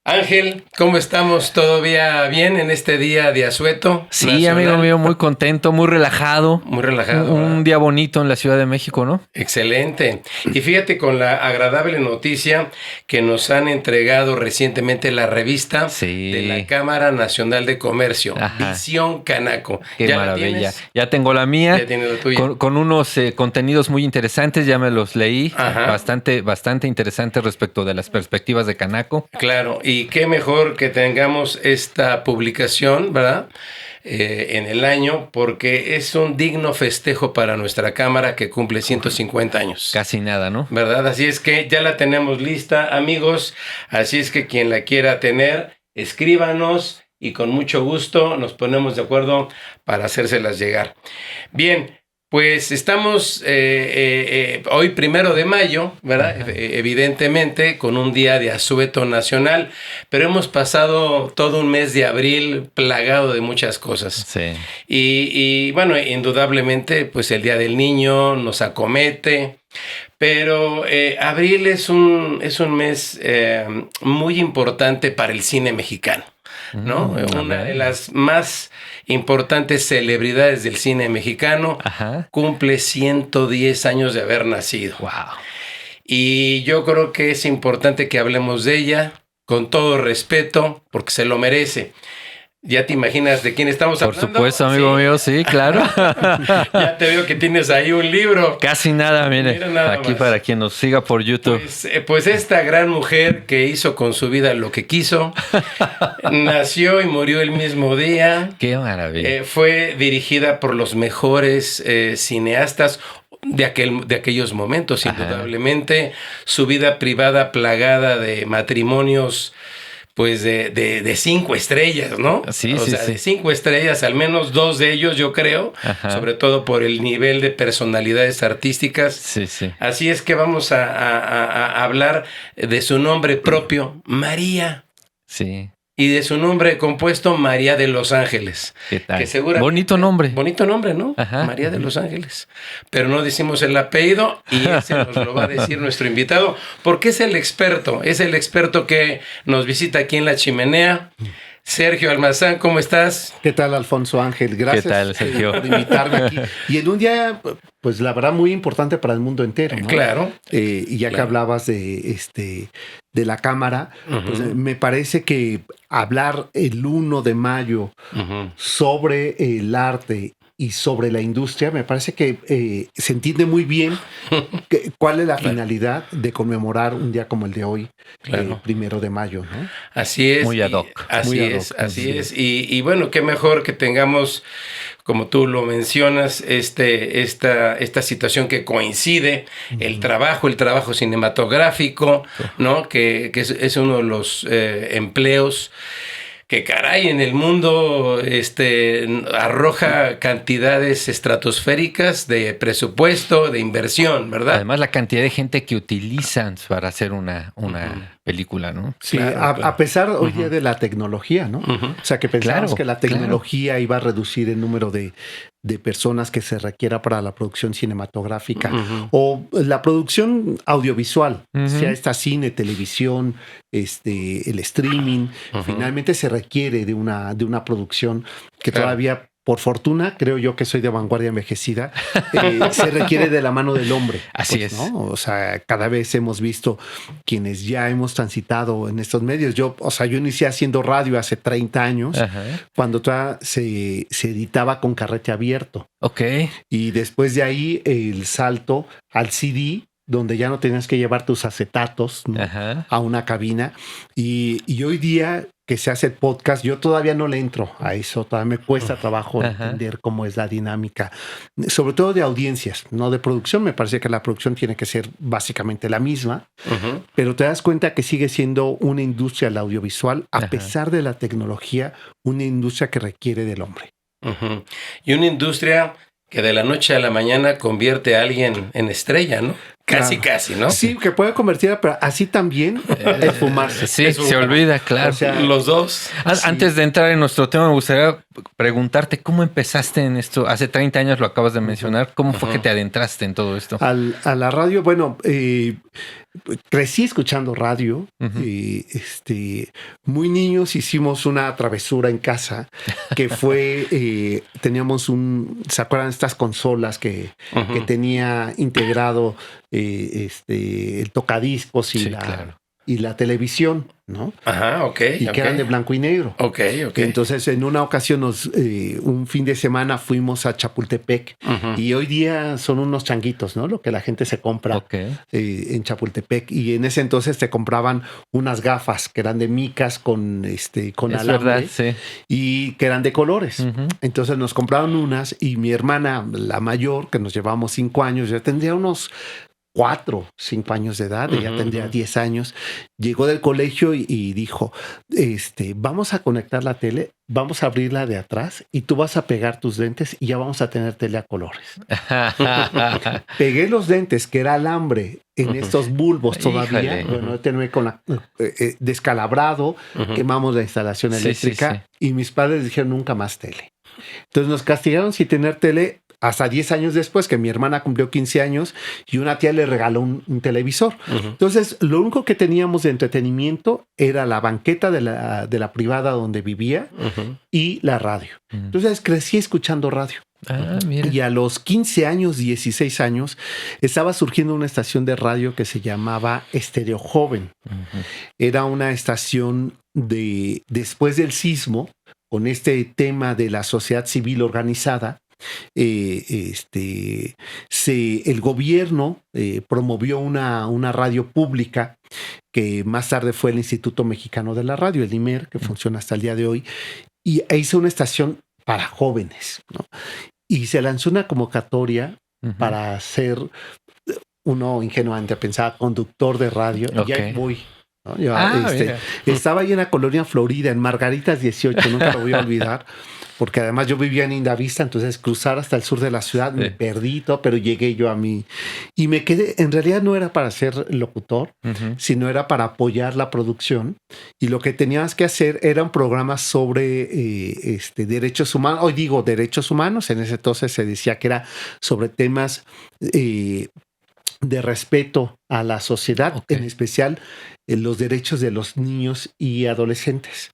Ángel, ¿cómo estamos? ¿Todavía bien en este día de asueto? Sí, nacional? amigo mío, muy contento, muy relajado. Muy relajado. Un día bonito en la Ciudad de México, ¿no? Excelente. Y fíjate con la agradable noticia que nos han entregado recientemente la revista Sí. de la Cámara Nacional de Comercio, Ajá. Visión Canaco. Qué ¿Ya la maravilla. tienes? Ya tengo la mía. Ya tienes la tuya. Con unos contenidos muy interesantes, ya me los leí. Ajá. Bastante interesantes respecto de las perspectivas de Canaco. Claro, y qué mejor que tengamos esta publicación, ¿verdad? En el año, porque es un digno festejo para nuestra Cámara que cumple 150 años. Casi nada, ¿no? ¿Verdad? Así es que ya la tenemos lista, amigos. Así es que quien la quiera tener, escríbanos y con mucho gusto nos ponemos de acuerdo para hacérselas llegar. Bien. Pues estamos hoy 1 de mayo, ¿verdad? Evidentemente, con un día de asueto nacional, pero hemos pasado todo un mes de abril plagado de muchas cosas. Sí. Y bueno, indudablemente, pues el Día del Niño nos acomete, pero abril es un mes muy importante para el cine mexicano, ¿no? Una de las más importantes celebridades del cine mexicano. Ajá. Cumple 110 años de haber nacido. Wow. Y yo creo que es importante que hablemos de ella con todo respeto, porque se lo merece. ¿Ya te imaginas de quién estamos hablando? Por supuesto, amigo mío, sí, claro. Ya te veo que tienes ahí un libro. Casi nada, mire. Mira nada aquí más. para quien nos siga por YouTube. Pues esta gran mujer que hizo con su vida lo que quiso, nació y murió el mismo día. Qué maravilla. Fue dirigida por los mejores cineastas de aquellos momentos, Ajá. indudablemente. Su vida privada plagada de matrimonios, pues de 5 estrellas, ¿no? Sí, o sí, sea, sí. de 5 estrellas, al menos 2 de ellos, yo creo, Ajá. sobre todo por el nivel de personalidades artísticas. Sí, sí. Así es que vamos a hablar de su nombre propio, María. Sí. Y de su nombre compuesto, María de los Ángeles. ¿Qué tal? Que seguramente, Bonito nombre. Bonito nombre, ¿no? Ajá. María de los Ángeles. Pero no decimos el apellido y ese nos lo va a decir nuestro invitado, porque es el experto que nos visita aquí en La Chimenea. Sergio Almazán, ¿cómo estás? ¿Qué tal, Alfonso Ángel? Gracias. ¿Qué tal, Sergio? Por invitarme aquí. Y en un día, pues la verdad, muy importante para el mundo entero, ¿no? Claro. Y ya Claro. que hablabas de la cámara, pues me parece que hablar el 1 de mayo sobre el arte y sobre la industria, me parece que se entiende muy bien cuál es la finalidad de conmemorar un día como el de hoy, Claro. 1 de mayo, ¿no? Así es. Muy ad hoc. Así es. Y bueno, qué mejor que tengamos, como tú lo mencionas, esta situación que coincide, el trabajo cinematográfico, ¿no? Que es uno de los empleos que caray, en el mundo arroja cantidades estratosféricas de presupuesto, de inversión, ¿verdad? Además, la cantidad de gente que utilizan para hacer una película, ¿no? Sí, Claro. a pesar hoy día de la tecnología, ¿no? O sea, que pensábamos Claro, que la tecnología iba a reducir el número de personas que se requiera para la producción cinematográfica o la producción audiovisual, sea esta cine, televisión, el streaming, finalmente se requiere de una producción que Claro. todavía, por fortuna, creo yo que soy de vanguardia envejecida, se requiere de la mano del hombre. Así es. ¿no? O sea, cada vez hemos visto quienes ya hemos transitado en estos medios. Yo inicié haciendo radio hace 30 años, Ajá. cuando todavía se editaba con carrete abierto. Ok. Y después de ahí el salto al CD, donde ya no tenías que llevar tus acetatos, ¿no? Ajá. A una cabina. Y hoy día que se hace el podcast, yo todavía no le entro a eso, todavía me cuesta trabajo entender cómo es la dinámica, sobre todo de audiencias, no de producción. Me parece que la producción tiene que ser básicamente la misma, pero te das cuenta que sigue siendo una industria, la audiovisual, a pesar de la tecnología, una industria que requiere del hombre. Y una industria que de la noche a la mañana convierte a alguien en estrella, ¿no? Casi, ¿no? Sí, que puede convertir, pero así también esfumarse. Sí, se olvida, claro. O sea, Los dos. Antes de entrar en nuestro tema, me gustaría preguntarte cómo empezaste en esto. Hace 30 años lo acabas de mencionar. ¿Cómo fue que te adentraste en todo esto? A la radio, bueno, crecí escuchando radio. Muy niños hicimos una travesura en casa que fue, teníamos ¿se acuerdan de estas consolas que tenía integrado el tocadiscos y la televisión, ¿no? Ajá, ok. Y que eran de blanco y negro. Ok. Entonces, en una ocasión, un fin de semana fuimos a Chapultepec y hoy día son unos changuitos, ¿no? Lo que la gente se compra en Chapultepec. Y en ese entonces te compraban unas gafas que eran de micas con alambre, verdad, sí. y que eran de colores. Entonces nos compraron unas y mi hermana, la mayor, que nos llevamos 5 años, ya tendría unos 4, 5 años de edad, ella tendría 10 años, llegó del colegio y dijo, vamos a conectar la tele, vamos a abrirla de atrás y tú vas a pegar tus lentes y ya vamos a tener tele a colores. Pegué los lentes, que era alambre, en estos bulbos todavía. Híjole. Bueno, terminé con descalabrado, quemamos la instalación eléctrica y mis padres dijeron nunca más tele. Entonces nos castigaron sin tener tele hasta 10 años después, que mi hermana cumplió 15 años y una tía le regaló un televisor. Entonces, lo único que teníamos de entretenimiento era la banqueta de la privada donde vivía y la radio. Entonces, crecí escuchando radio. Mira. Y a los 15 años, 16 años, estaba surgiendo una estación de radio que se llamaba Estéreo Joven. Era una estación después del sismo, con este tema de la sociedad civil organizada. El gobierno promovió una radio pública que más tarde fue el Instituto Mexicano de la Radio, el IMER, que funciona hasta el día de hoy, y hizo una estación para jóvenes, ¿no? Y se lanzó una convocatoria para ser, uno ingenuamente pensaba, conductor de radio, y ahí voy. ¿No? Yo, estaba ahí en la colonia Florida, en Margaritas 18, nunca lo voy a olvidar, porque además yo vivía en Indavista, entonces cruzar hasta el sur de la ciudad, me perdí todo, pero llegué yo a mí y me quedé. En realidad no era para ser locutor, sino era para apoyar la producción, y lo que tenías que hacer era un programa sobre derechos humanos. Hoy digo derechos humanos, en ese entonces se decía que era sobre temas de respeto a la sociedad, en especial los derechos de los niños y adolescentes.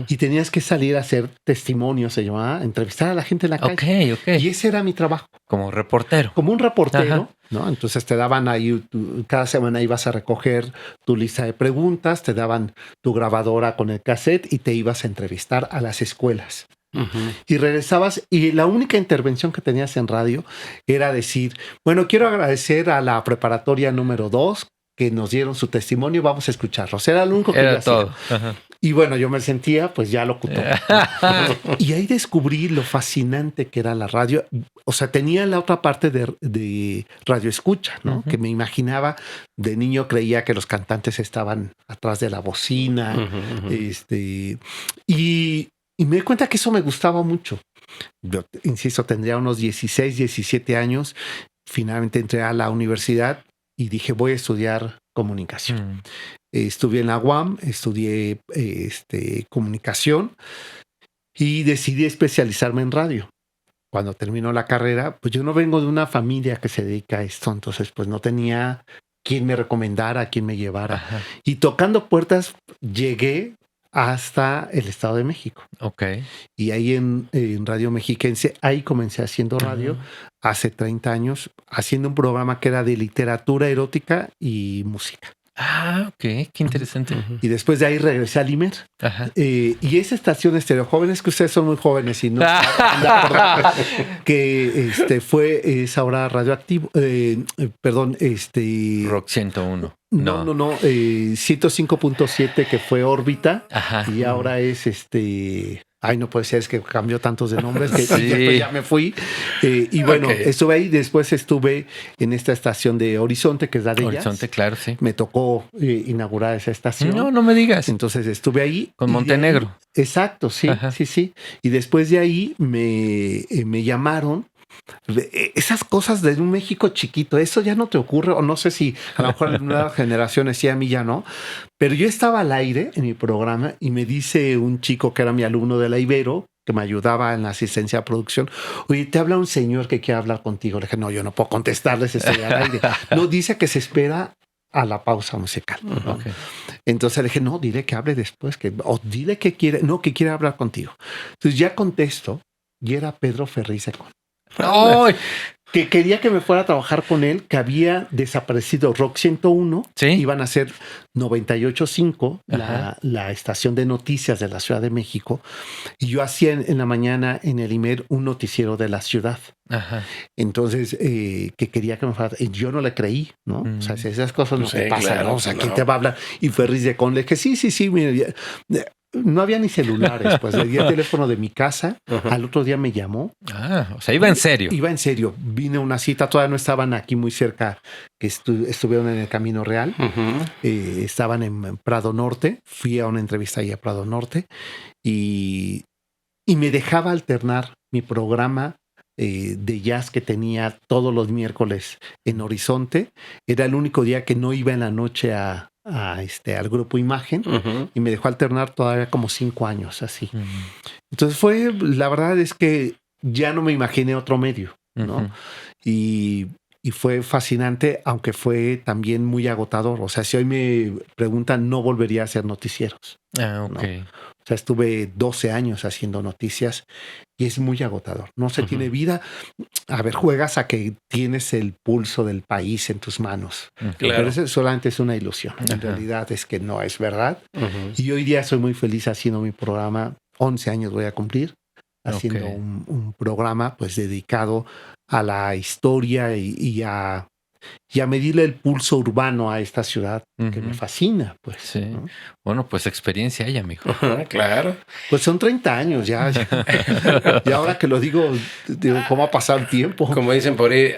Y tenías que salir a hacer testimonios, se llamaba, entrevistar a la gente en la calle. Y ese era mi trabajo. Como reportero. Como un reportero, ¿no? Entonces te daban ahí, cada semana ibas a recoger tu lista de preguntas, te daban tu grabadora con el cassette y te ibas a entrevistar a las escuelas. Y regresabas y la única intervención que tenías en radio era decir, bueno, quiero agradecer a la preparatoria número 2 que nos dieron su testimonio, vamos a escucharlos. Era lo único que era yo todo. hacía. Y bueno, yo me sentía pues ya locutor. Y ahí descubrí lo fascinante que era la radio. O sea, tenía la otra parte de radio escucha, ¿no? Que me imaginaba de niño, creía que los cantantes estaban atrás de la bocina. Y me di cuenta que eso me gustaba mucho. Yo, insisto, tendría unos 16, 17 años. Finalmente entré a la universidad y dije, voy a estudiar comunicación. Estudié en la UAM, estudié comunicación y decidí especializarme en radio. Cuando terminó la carrera, pues yo no vengo de una familia que se dedica a esto, entonces pues no tenía quien me recomendara, quien me llevara. Y tocando puertas llegué hasta el Estado de México. Y ahí en Radio Mexiquense, ahí comencé haciendo radio hace 30 años, haciendo un programa que era de literatura erótica y música. Qué interesante. Y después de ahí regresé al IMER. Y esa estación Estéreo Jóvenes, que ustedes son muy jóvenes y no que es ahora radioactivo. Rock 101. No. 105.7 que fue órbita. Y ahora es Ay, no puede ser, es que cambió tantos de nombres que después ya me fui. Y bueno, estuve ahí. Después estuve en esta estación de Horizonte, que es la de Horizonte, claro, sí. Me tocó inaugurar esa estación. No me digas. Entonces estuve ahí. Con Montenegro. Exacto, sí. Y después de ahí me llamaron. Esas cosas de un México chiquito, eso ya no te ocurre, o no sé si a lo mejor en nuevas generaciones sí, a mí ya no, pero yo estaba al aire en mi programa y me dice un chico que era mi alumno de la Ibero, que me ayudaba en la asistencia a producción, oye, te habla un señor que quiere hablar contigo. Le dije, no, yo no puedo contestarles, estoy al aire. No, dice que se espera a la pausa musical, ¿no? Okay. Entonces le dije, no, dile que hable después, o dile que quiere, no, que quiere hablar contigo. Entonces ya contesto, y era Pedro Ferriz Secón. ¡Ay! Que quería que me fuera a trabajar con él, que había desaparecido Rock 101, ¿Sí? Iban a ser 98.5, la estación de noticias de la Ciudad de México, y yo hacía en la mañana en el IMER un noticiero de la ciudad. Ajá. Entonces, que quería que me fuera, y yo no le creí, ¿no? O sea, esas cosas no se pasan, claro, ¿no? O sea, ¿quién te va a hablar? Y Ferriz Secón, le dije, sí, mire, no había ni celulares, pues le di el teléfono de mi casa. Al otro día me llamó. O sea, iba en serio. Iba en serio. Vine a una cita, todavía no estaban aquí muy cerca, que estuvieron en el Camino Real. Estaban en Prado Norte. Fui a una entrevista ahí a Prado Norte y me dejaba alternar mi programa de jazz que tenía todos los miércoles en Horizonte. Era el único día que no iba en la noche al Grupo Imagen y me dejó alternar todavía como 5 años así. Entonces la verdad es que ya no me imaginé otro medio, ¿no? Y fue fascinante, aunque fue también muy agotador. O sea, si hoy me preguntan, no volvería a hacer noticieros. Ok. ¿No? O sea, estuve 12 años haciendo noticias y es muy agotador. No se tiene vida. A ver, juegas a que tienes el pulso del país en tus manos. Claro. Pero eso solamente es una ilusión. En realidad es que no es verdad. Y hoy día soy muy feliz haciendo mi programa. 11 años voy a cumplir haciendo un programa pues dedicado a la historia y a medirle el pulso urbano a esta ciudad que me fascina, pues. Sí. ¿No? Bueno, pues experiencia hay, amigo. Claro. Pues son 30 años ya. Y ahora que lo digo, ¿cómo ha pasado el tiempo? Como dicen por ahí,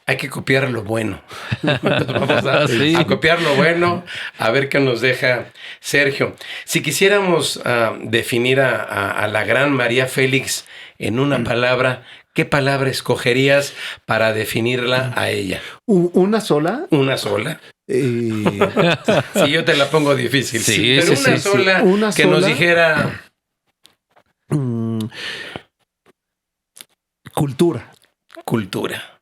hay que copiar lo bueno. Vamos a copiar lo bueno, a ver qué nos deja Sergio. Si quisiéramos definir a la gran María Félix en una palabra, ¿qué palabra escogerías para definirla a ella? ¿Una sola? ¿Una sola? Si yo te la pongo difícil. Sí, pero sí, una sí, sola sí. Una que sola. nos dijera... Cultura. Cultura.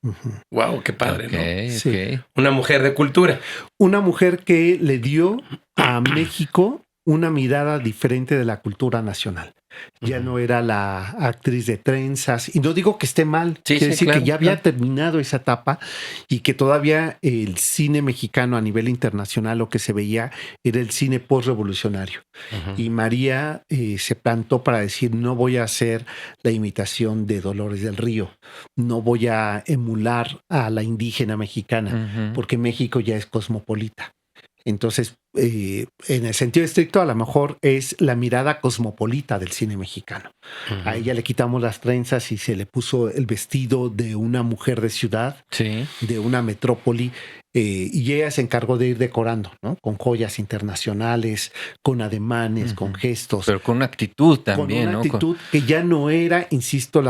Wow, qué padre, ¿no? Sí. Una mujer de cultura. Una mujer que le dio a México una mirada diferente de la cultura nacional. Ya no era la actriz de trenzas, y no digo que esté mal, quiere decir que ya había terminado esa etapa y que todavía el cine mexicano a nivel internacional lo que se veía era el cine postrevolucionario. Y María se plantó para decir, no voy a hacer la imitación de Dolores del Río, no voy a emular a la indígena mexicana, porque México ya es cosmopolita. Entonces, en el sentido estricto, a lo mejor es la mirada cosmopolita del cine mexicano. A ella le quitamos las trenzas y se le puso el vestido de una mujer de ciudad, de una metrópoli, y ella se encargó de ir decorando, ¿no? Con joyas internacionales, con ademanes, con gestos. Pero con una actitud también, ¿no? Con una actitud que ya no era, insisto,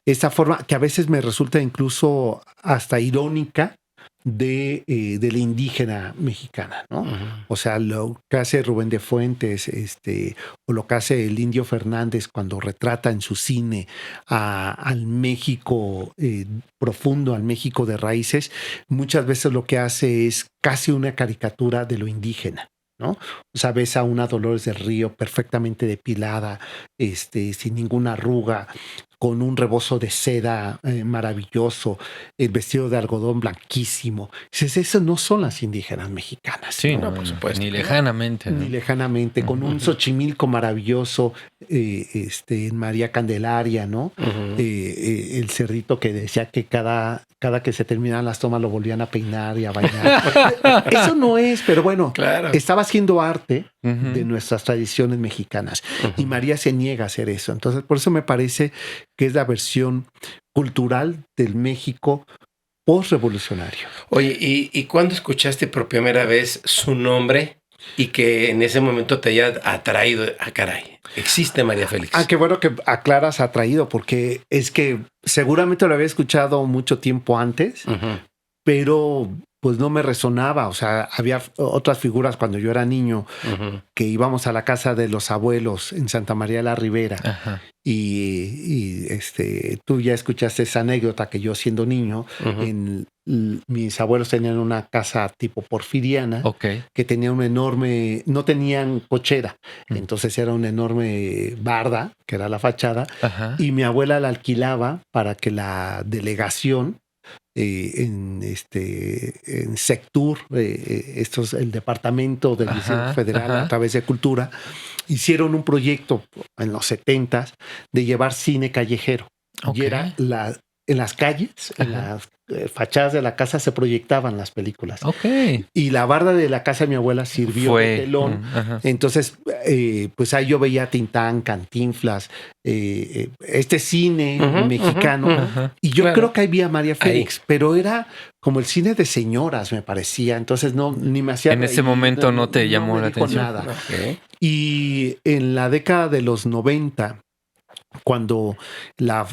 esa forma que a veces me resulta incluso hasta irónica, de la indígena mexicana, ¿no? O sea, lo que hace Rubén de Fuentes, o lo que hace el Indio Fernández cuando retrata en su cine al México profundo, al México de raíces, muchas veces lo que hace es casi una caricatura de lo indígena, ¿no? O sea, ves a una Dolores del Río perfectamente depilada, sin ninguna arruga, con un rebozo de seda maravilloso, el vestido de algodón blanquísimo. Dices, esas no son las indígenas mexicanas. Sí, ¿no? por supuesto. Ni lejanamente. Ni lejanamente, con un Xochimilco maravilloso, en María Candelaria, ¿no? El cerdito que decía que cada que se terminaban las tomas lo volvían a peinar y a bailar. Eso no es, pero bueno, estaba haciendo arte de nuestras tradiciones mexicanas. Y María se niega a hacer eso. Entonces, por eso me parece que es la versión cultural del México postrevolucionario. Oye, ¿y cuándo escuchaste por primera vez su nombre y que en ese momento te haya atraído? Caray, existe María Félix. Qué bueno que aclaras atraído, porque es que seguramente lo había escuchado mucho tiempo antes, pero pues no me resonaba. O sea, había otras figuras cuando yo era niño que íbamos a la casa de los abuelos en Santa María de la Ribera. Ajá. Y tú ya escuchaste esa anécdota que yo siendo niño, mis abuelos tenían una casa tipo porfiriana que tenía un enorme, no tenían cochera, entonces era una enorme barda, que era la fachada, y mi abuela la alquilaba para que la delegación en Sectur, el departamento del Distrito Federal a través de Cultura, hicieron un proyecto en los 70s de llevar cine callejero. Y era en las calles, en las fachadas de la casa se proyectaban las películas. Y la barda de la casa de mi abuela sirvió de telón. Entonces, pues ahí yo veía Tintán, Cantinflas, este cine mexicano. Y yo creo que ahí vi a María Félix, pero era como el cine de señoras, me parecía. Entonces ni me hacía en ese momento no te llamó la atención. Nada. Y en la década de los 90, cuando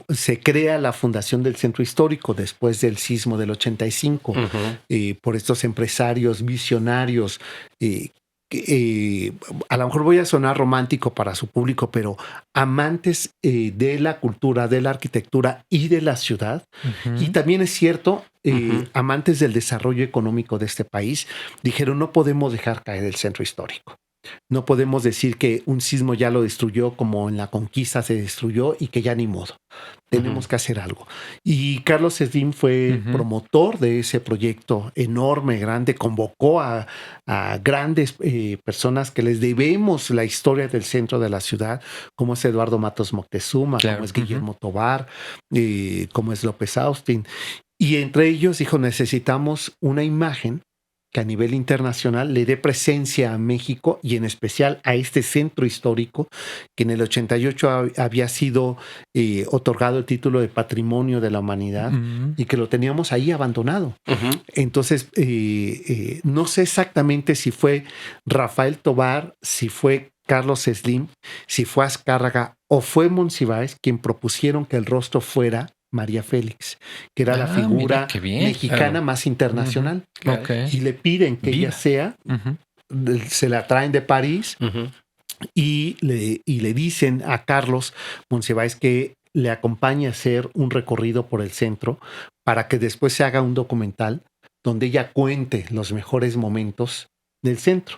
se crea la fundación del Centro Histórico después del sismo del 85, por estos empresarios visionarios, a lo mejor voy a sonar romántico para su público, pero amantes de la cultura, de la arquitectura y de la ciudad, y también es cierto, amantes del desarrollo económico de este país, dijeron no podemos dejar caer el Centro Histórico. No podemos decir que un sismo ya lo destruyó como en la conquista se destruyó y que ya ni modo. Tenemos que hacer algo. Y Carlos Slim fue promotor de ese proyecto enorme, grande. Convocó a grandes personas que les debemos la historia del centro de la ciudad, como es Eduardo Matos Moctezuma, como es Guillermo Tovar, como es López Austin. Y entre ellos dijo, necesitamos una imagen que a nivel internacional le dé presencia a México y en especial a este centro histórico que en el 88 había sido otorgado el título de Patrimonio de la Humanidad y que lo teníamos ahí abandonado. Entonces, no sé exactamente si fue Rafael Tovar, si fue Carlos Slim, si fue Azcárraga o fue Monsiváis quien propusieron que el rostro fuera María Félix, que era la figura mexicana más internacional. Y le piden que ella sea, se la traen de París y le dicen a Carlos Monsiváis que le acompañe a hacer un recorrido por el centro para que después se haga un documental donde ella cuente los mejores momentos del centro.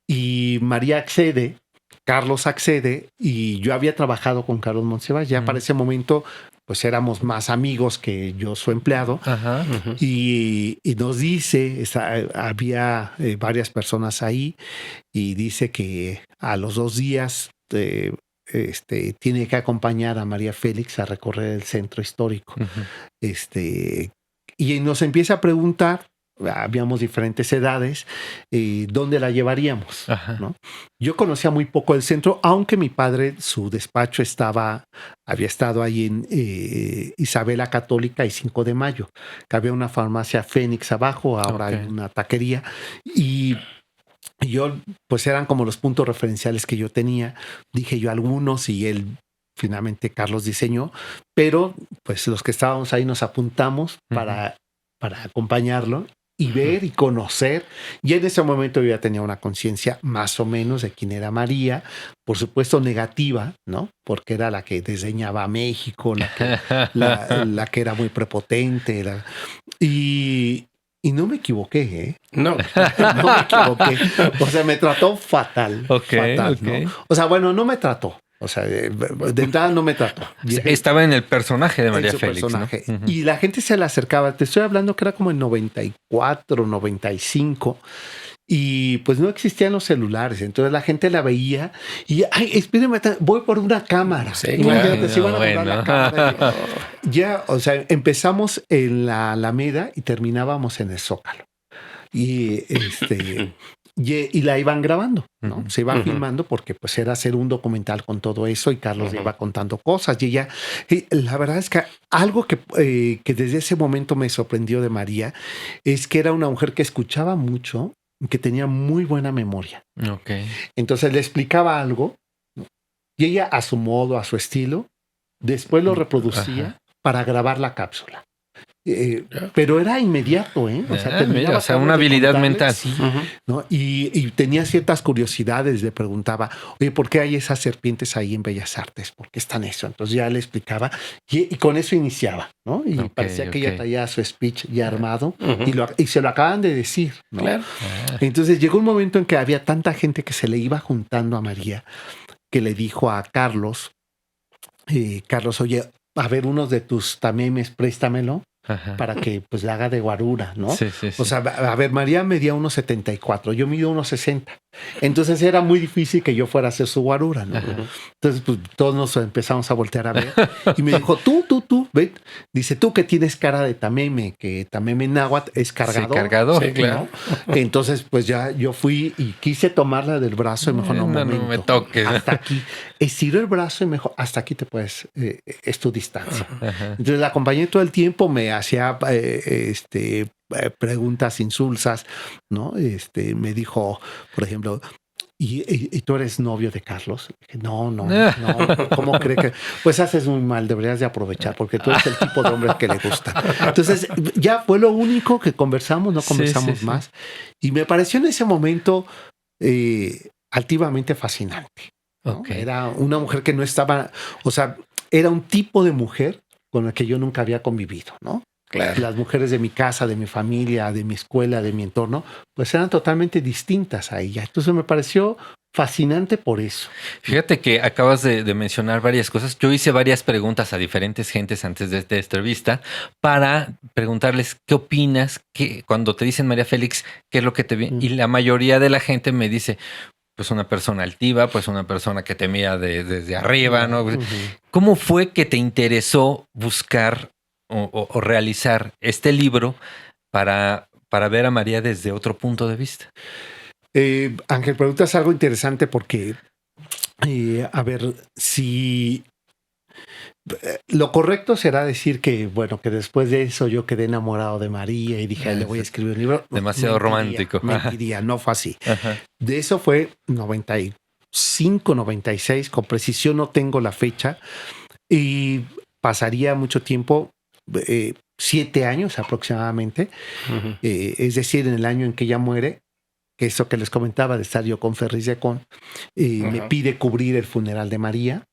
Y María accede, Carlos accede, y yo había trabajado con Carlos Monsiváis. Ya para ese momento pues éramos más amigos que yo, su empleado, y nos dice, había varias personas ahí, y dice que a los 2 días tiene que acompañar a María Félix a recorrer el centro histórico. Y nos empieza a preguntar, habíamos diferentes edades, ¿dónde la llevaríamos? ¿No? Yo conocía muy poco el centro, aunque mi padre, su despacho había estado ahí en Isabela Católica y 5 de Mayo, que había una farmacia Fénix abajo, ahora hay una taquería, y yo, pues eran como los puntos referenciales que yo tenía, dije yo algunos, y él finalmente Carlos diseñó, pero pues los que estábamos ahí nos apuntamos para acompañarlo y ver y conocer. Y en ese momento yo ya tenía una conciencia más o menos de quién era María, por supuesto negativa, ¿no? Porque era la que desdeñaba a México, la que era muy prepotente. Y no me equivoqué, ¿eh? No. No me equivoqué. O sea, me trató fatal. Fatal, ¿no? O sea, bueno, no me trató. O sea, de entrada no me trató. Estaba en el personaje de María Félix. Personaje. ¿No? Y la gente se le acercaba. Te estoy hablando que era como en 94, 95. Y pues no existían los celulares. Entonces la gente la veía y, ay, espérenme, voy por una cámara. Sí, imagínate, si van a comprar la cámara. Ya, o sea, empezamos en la Alameda y terminábamos en el Zócalo. Y y la iban grabando, ¿no? Se iba filmando porque pues era hacer un documental con todo eso y Carlos le iba contando cosas y la verdad es que algo que desde ese momento me sorprendió de María es que era una mujer que escuchaba mucho, que tenía muy buena memoria. Entonces le explicaba algo y ella a su modo, a su estilo, después lo reproducía para grabar la cápsula. Pero era inmediato, ¿eh? O sea, una habilidad mental. Sí, ¿no? Y tenía ciertas curiosidades. Le preguntaba, oye, ¿por qué hay esas serpientes ahí en Bellas Artes? ¿Por qué están eso? Entonces ya le explicaba y con eso iniciaba, ¿no? Y parecía que ella traía su speech ya armado y se lo acaban de decir, ¿no? Claro. Entonces llegó un momento en que había tanta gente que se le iba juntando a María que le dijo a Carlos, Carlos, oye, a ver, unos de tus tamemes, préstamelo. Para que pues la haga de guarura, ¿no? Sí. O sea, a ver, María medía 1.74, yo mido 1.60. Entonces era muy difícil que yo fuera a hacer su guarura, ¿no? Entonces, pues todos nos empezamos a voltear a ver. Y me dijo, tú, ven. Dice, tú que tienes cara de tameme, que tameme náhuatl es cargador. Sí, cargador. Sí, claro. ¿No? Entonces, pues ya yo fui y quise tomarla del brazo y me dijo, no me toques. Hasta aquí. Estiró el brazo y me dijo, hasta aquí te puedes, es tu distancia. Entonces la acompañé todo el tiempo, me hacía preguntas insulsas, ¿no? Me dijo, por ejemplo, ¿y tú eres novio de Carlos? Dije, no, ¿cómo cree que? Pues haces muy mal, deberías de aprovechar, porque tú eres el tipo de hombre que le gusta. Entonces, ya fue lo único que conversamos, no conversamos más. Y me pareció en ese momento altivamente fascinante, ¿no? Era una mujer que no estaba, o sea, era un tipo de mujer con la que yo nunca había convivido, ¿no? Claro. Las mujeres de mi casa, de mi familia, de mi escuela, de mi entorno, pues eran totalmente distintas a ella. Entonces me pareció fascinante por eso. Fíjate que acabas de mencionar varias cosas. Yo hice varias preguntas a diferentes gentes antes de esta entrevista para preguntarles qué opinas, cuando te dicen María Félix, qué es lo que te viene. Y la mayoría de la gente me dice, pues una persona altiva, pues una persona que te mira desde arriba, ¿no? ¿Cómo fue que te interesó buscar o realizar este libro para ver a María desde otro punto de vista? Ángel, preguntas algo interesante porque, a ver, si lo correcto será decir que, bueno, que después de eso yo quedé enamorado de María y dije, le voy a escribir un libro. Demasiado romántico. Mentiría, no fue así. De eso fue 95, 96, con precisión no tengo la fecha, y pasaría mucho tiempo, 7 años aproximadamente, es decir, en el año en que ella muere, que eso que les comentaba de estar yo con Ferriz de Con, me pide cubrir el funeral de María,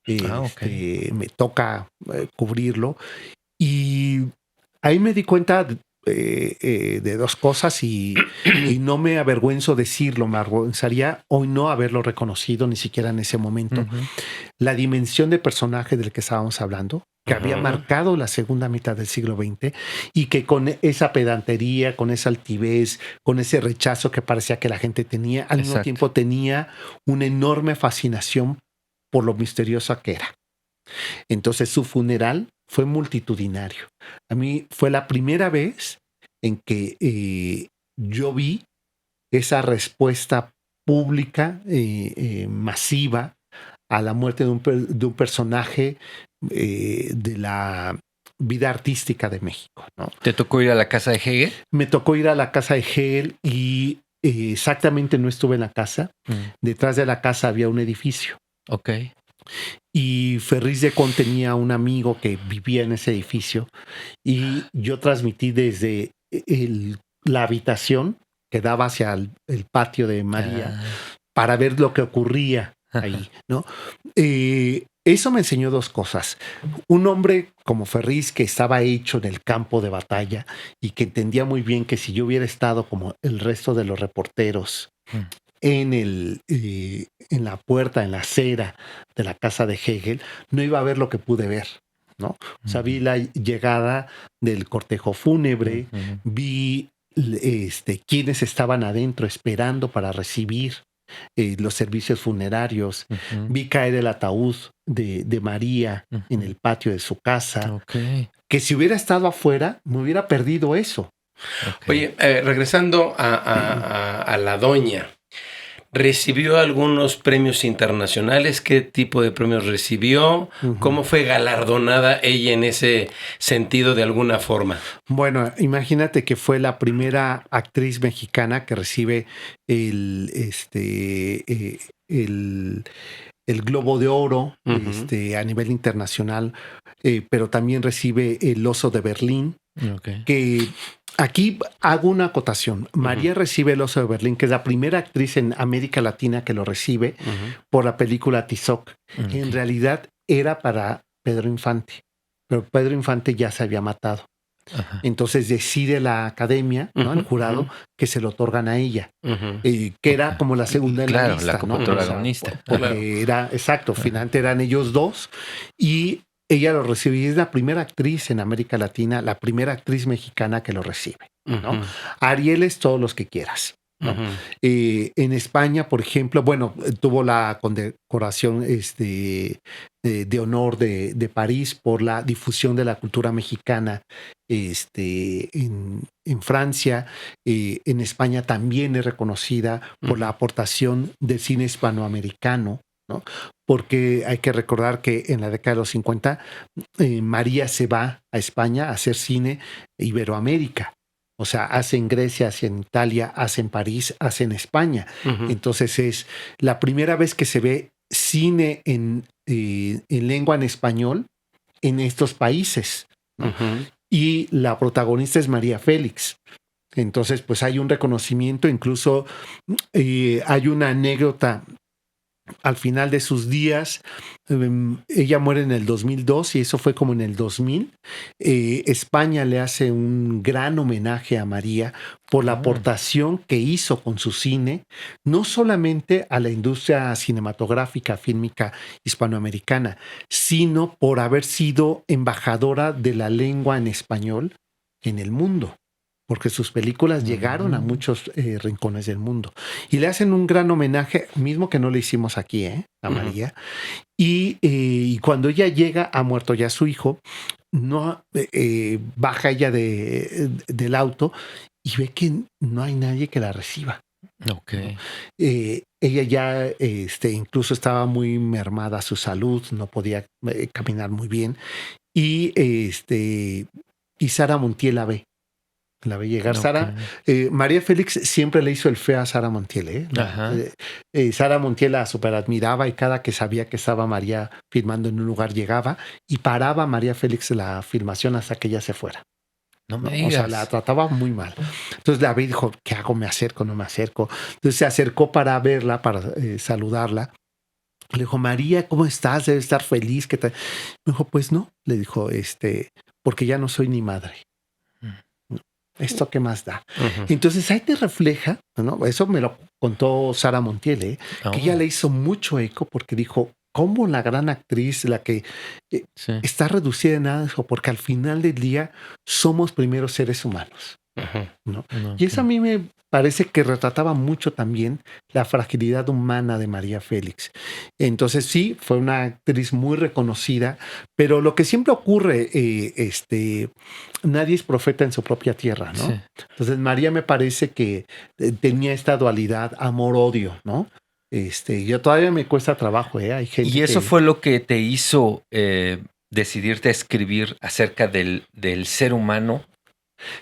me toca cubrirlo, y ahí me di cuenta de dos cosas y no me avergüenzo decirlo, me avergonzaría hoy no haberlo reconocido ni siquiera en ese momento. La dimensión de personaje del que estábamos hablando, que había marcado la segunda mitad del siglo XX y que con esa pedantería, con esa altivez, con ese rechazo que parecía que la gente tenía, al mismo tiempo tenía una enorme fascinación por lo misteriosa que era. Entonces su funeral fue multitudinario. A mí fue la primera vez en que yo vi esa respuesta pública masiva a la muerte de un personaje de la vida artística de México, ¿no? ¿Te tocó ir a la casa de Hegel? Me tocó ir a la casa de Hegel y exactamente no estuve en la casa. Detrás de la casa había un edificio. Ok. Y Ferriz de Con tenía un amigo que vivía en ese edificio y yo transmití desde la habitación que daba hacia el patio de María para ver lo que ocurría ahí, ¿no? Eso me enseñó dos cosas. Un hombre como Ferriz que estaba hecho en el campo de batalla y que entendía muy bien que si yo hubiera estado como el resto de los reporteros en la puerta, en la acera de la casa de Hegel, no iba a ver lo que pude ver, ¿no? O sea, vi la llegada del cortejo fúnebre, vi quienes estaban adentro esperando para recibir los servicios funerarios, vi caer el ataúd de María en el patio de su casa, que si hubiera estado afuera, me hubiera perdido eso. Oye, regresando a la doña, ¿recibió algunos premios internacionales? ¿Qué tipo de premios recibió? ¿Cómo fue galardonada ella en ese sentido de alguna forma? Bueno, imagínate que fue la primera actriz mexicana que recibe el Globo de Oro a nivel internacional, pero también recibe el Oso de Berlín Okay. Que aquí hago una acotación. María recibe el Oso de Berlín, que es la primera actriz en América Latina que lo recibe por la película Tizoc. Okay. En realidad era para Pedro Infante, pero Pedro Infante ya se había matado. Ajá. Entonces decide la academia, ¿no? El jurado, que se lo otorgan a ella, que era como la segunda en Claro, la lista, la ¿no? coprotagonista. Porque era, exacto, finalmente eran ellos dos y ella lo recibe y es la primera actriz en América Latina, la primera actriz mexicana que lo recibe, ¿no? Arieles, todos los que quieras, ¿no? En España, por ejemplo, bueno, tuvo la condecoración de honor de París por la difusión de la cultura mexicana en Francia. En España también es reconocida por la aportación del cine hispanoamericano, ¿no? Porque hay que recordar que en la década de los 50 María se va a España a hacer cine Iberoamérica. O sea, hace en Grecia, hace en Italia, hace en París, hace en España. Entonces es la primera vez que se ve cine en lengua en español en estos países, ¿no? Y la protagonista es María Félix. Entonces, pues hay un reconocimiento, incluso hay una anécdota. Al final de sus días, ella muere en el 2002 y eso fue como en el 2000. España le hace un gran homenaje a María por la aportación que hizo con su cine, no solamente a la industria cinematográfica, fílmica hispanoamericana, sino por haber sido embajadora de la lengua en español en el mundo, porque sus películas llegaron a muchos rincones del mundo. Y le hacen un gran homenaje, mismo que no le hicimos aquí, a María. Y cuando ella llega, ha muerto ya su hijo, no baja ella del auto y ve que no hay nadie que la reciba. Okay. Ella ya incluso estaba muy mermada su salud, no podía caminar muy bien. Y Sara Montiel la ve. La ve llegar. Okay. Sara, María Félix siempre le hizo el feo a Sara Montiel. Sara Montiel la super admiraba y cada que sabía que estaba María filmando en un lugar llegaba y paraba a María Félix la filmación hasta que ella se fuera. No me digas. O sea, la trataba muy mal. Entonces la vi y dijo, ¿qué hago? ¿Me acerco? ¿No me acerco? Entonces se acercó para verla, para saludarla. Le dijo, María, ¿cómo estás? Debes estar feliz. ¿Qué tal? Me dijo, pues no. Le dijo, porque ya no soy ni madre. ¿Esto qué más da? Entonces ahí te refleja, ¿no? Eso me lo contó Sara Montiel, que ella le hizo mucho eco porque dijo, ¿cómo la gran actriz, la que está reducida en nada? Porque al final del día somos primero seres humanos, ¿no? Y eso a mí me parece que retrataba mucho también la fragilidad humana de María Félix. Entonces sí, fue una actriz muy reconocida, pero lo que siempre ocurre, nadie es profeta en su propia tierra, ¿no? Sí. Entonces María me parece que tenía esta dualidad amor-odio, ¿no? Yo todavía me cuesta trabajo, hay gente. ¿Y eso fue lo que te hizo decidirte a escribir acerca del ser humano?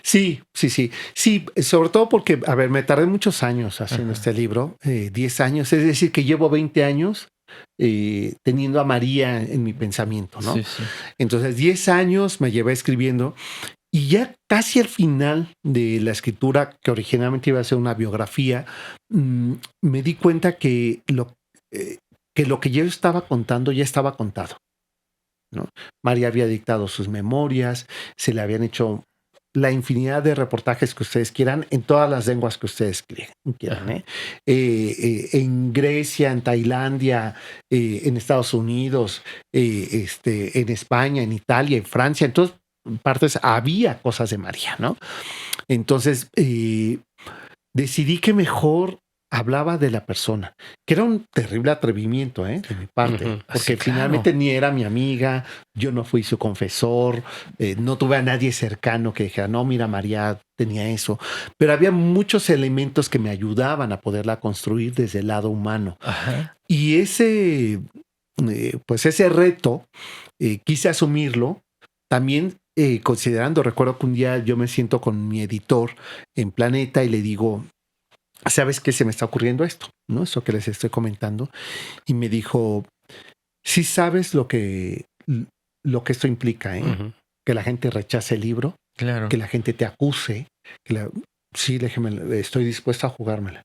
Sí, sobre todo porque, a ver, me tardé muchos años haciendo este libro, 10 años, es decir, que llevo 20 años teniendo a María en mi pensamiento, ¿no? Sí. Entonces, 10 años me llevé escribiendo y ya casi al final de la escritura, que originalmente iba a ser una biografía, me di cuenta que lo que yo estaba contando ya estaba contado, ¿no? María había dictado sus memorias, se le habían hecho la infinidad de reportajes que ustedes quieran en todas las lenguas que ustedes quieran. En Grecia, en Tailandia, en Estados Unidos, en España, en Italia, en Francia, en todas partes había cosas de María, ¿no? Entonces decidí que mejor hablaba de la persona, que era un terrible atrevimiento de mi parte, porque finalmente ni era mi amiga, yo no fui su confesor, no tuve a nadie cercano que dijera, no, mira, María tenía eso, pero había muchos elementos que me ayudaban a poderla construir desde el lado humano. Y ese reto quise asumirlo también considerando, recuerdo que un día yo me siento con mi editor en Planeta y le digo, ¿sabes qué? Se me está ocurriendo esto, ¿no? Eso que les estoy comentando. Y me dijo, sí sabes lo que esto implica, que la gente rechace el libro. Claro. que la gente te acuse. Sí, déjeme, estoy dispuesto a jugármela,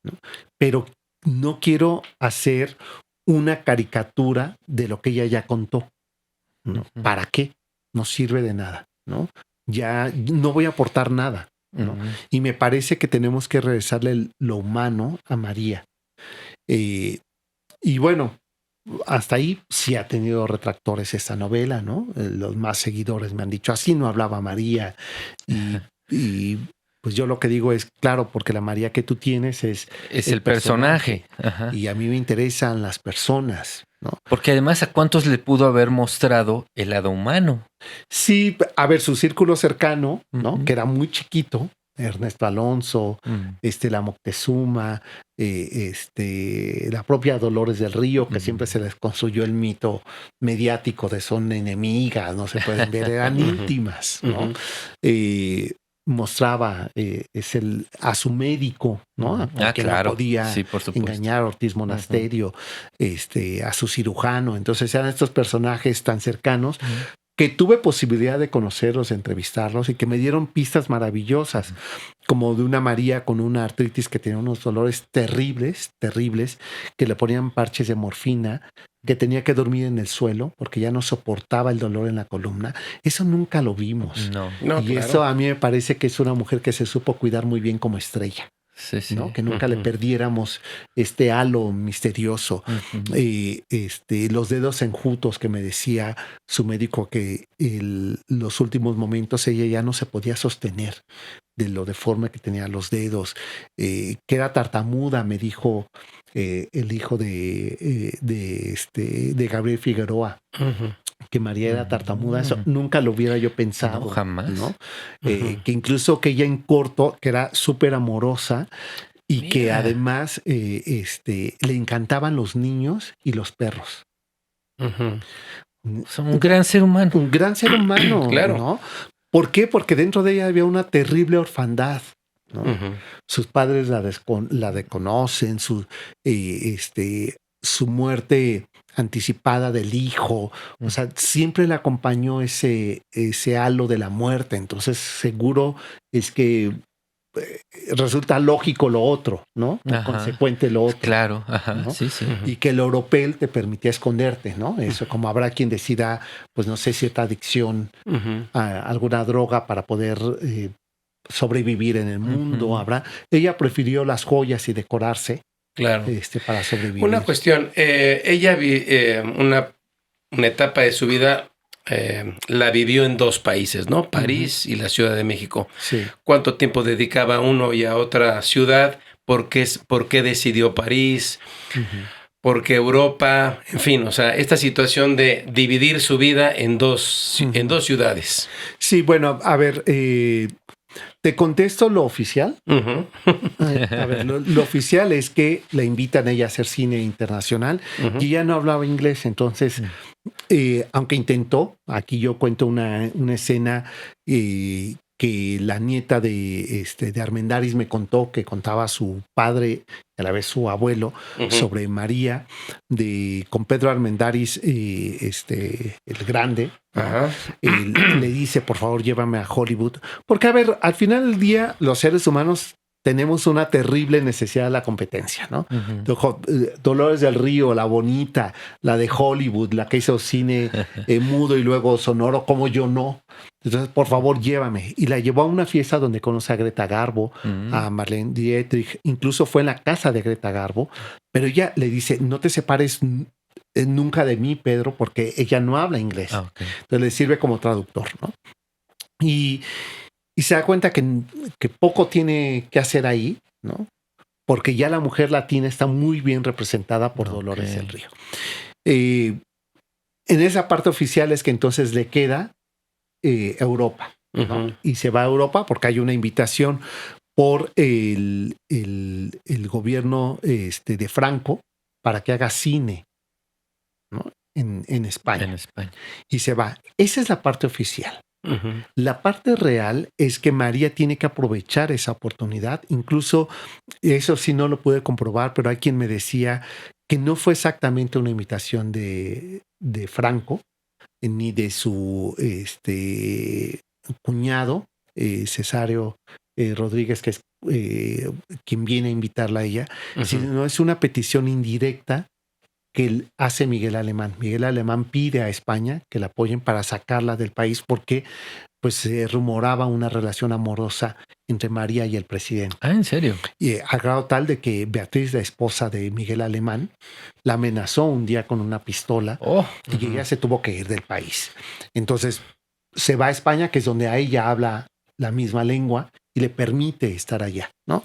¿no? Pero no quiero hacer una caricatura de lo que ella ya contó, ¿no? Ujú. ¿Para qué? No sirve de nada, ¿no? Ya no voy a aportar nada, ¿no? Ujú. Y me parece que tenemos que regresarle lo humano a María. Y bueno, hasta ahí sí ha tenido retractores esta novela, ¿no? Los más seguidores me han dicho, así no hablaba María. Y pues yo lo que digo es, claro, porque la María que tú tienes es el personaje. Ajá. Y a mí me interesan las personas, ¿no? Porque además, ¿a cuántos le pudo haber mostrado el lado humano? Sí, a ver, su círculo cercano, ¿no? Ujú. Que era muy chiquito, Ernesto Alonso, la Moctezuma, la propia Dolores del Río, que siempre se les construyó el mito mediático de son enemigas, no se pueden ver, eran íntimas, ¿no? Mostraba a su médico, ¿no? Porque claro. no podía Sí, por supuesto. engañar a Ortiz Monasterio, a su cirujano. Entonces eran estos personajes tan cercanos que tuve posibilidad de conocerlos, de entrevistarlos y que me dieron pistas maravillosas, como de una María con una artritis que tenía unos dolores terribles, que le ponían parches de morfina, que tenía que dormir en el suelo porque ya no soportaba el dolor en la columna. Eso nunca lo vimos. No. No, Y claro. eso a mí me parece que es una mujer que se supo cuidar muy bien como estrella. Sí, sí. ¿No? Que nunca le perdiéramos este halo misterioso. Los dedos enjutos que me decía su médico que los últimos momentos ella ya no se podía sostener de lo deforme que tenía los dedos, que era tartamuda, me dijo el hijo de Gabriel Figueroa. Que María era tartamuda, eso nunca lo hubiera yo pensado. No, jamás. ¿No? Que incluso que ella en corto, que era súper amorosa y Mira. que además le encantaban los niños y los perros. Un gran ser humano. Un gran ser humano, Claro. ¿no? ¿Por qué? Porque dentro de ella había una terrible orfandad, ¿no? Sus padres la desconocen, su muerte anticipada del hijo, o sea, siempre le acompañó ese halo de la muerte, entonces seguro es que resulta lógico lo otro, ¿no? Consecuente lo otro. Claro, ajá, ¿no? sí, sí. Y que el oropel te permitía esconderte, ¿no? Eso, como habrá quien decida, pues no sé, cierta adicción a alguna droga para poder sobrevivir en el mundo, Ella prefirió las joyas y decorarse. Claro. Para sobrevivir. Una cuestión, ella una etapa de su vida la vivió en dos países, ¿no? París y la Ciudad de México. Sí. ¿Cuánto tiempo dedicaba a uno y a otra ciudad? ¿Por qué decidió París? ¿Por qué Europa? En fin, o sea, esta situación de dividir su vida en dos ciudades. Sí, bueno, a ver, te contesto lo oficial. A ver, lo oficial es que la invitan a ella a hacer cine internacional y ella no hablaba inglés, entonces, aunque intentó, aquí yo cuento una escena que la nieta de Armendáriz me contó, que contaba su padre, a la vez su abuelo, sobre María, con Pedro Armendáriz, el grande. Le dice, por favor, llévame a Hollywood. Porque, a ver, al final del día, los seres humanos tenemos una terrible necesidad de la competencia, ¿no? Dolores del Río, la bonita, la de Hollywood, la que hizo cine mudo y luego sonoro, como yo no. Entonces, por favor, llévame. Y la llevó a una fiesta donde conoce a Greta Garbo, a Marlene Dietrich, incluso fue en la casa de Greta Garbo, pero ella le dice, no te separes nunca de mí, Pedro, porque ella no habla inglés. Entonces le sirve como traductor, ¿no? Y se da cuenta que poco tiene que hacer ahí, ¿no? Porque ya la mujer latina está muy bien representada por Dolores del Río. En esa parte oficial es que entonces le queda Europa, ¿no? Y se va a Europa porque hay una invitación por el gobierno de Franco para que haga cine, ¿no? En España. En España. Y se va. Esa es la parte oficial. La parte real es que María tiene que aprovechar esa oportunidad. Incluso eso sí no lo pude comprobar, pero hay quien me decía que no fue exactamente una imitación de Franco, ni de su cuñado, Cesario Rodríguez, que es quien viene a invitarla a ella, sino es una petición indirecta que hace Miguel Alemán. Miguel Alemán pide a España que la apoyen para sacarla del país porque pues se rumoraba una relación amorosa entre María y el presidente. Ah, ¿en serio? Y a grado tal de que Beatriz, la esposa de Miguel Alemán, la amenazó un día con una pistola y ella se tuvo que ir del país. Entonces se va a España, que es donde a ella habla la misma lengua y le permite estar allá, ¿no?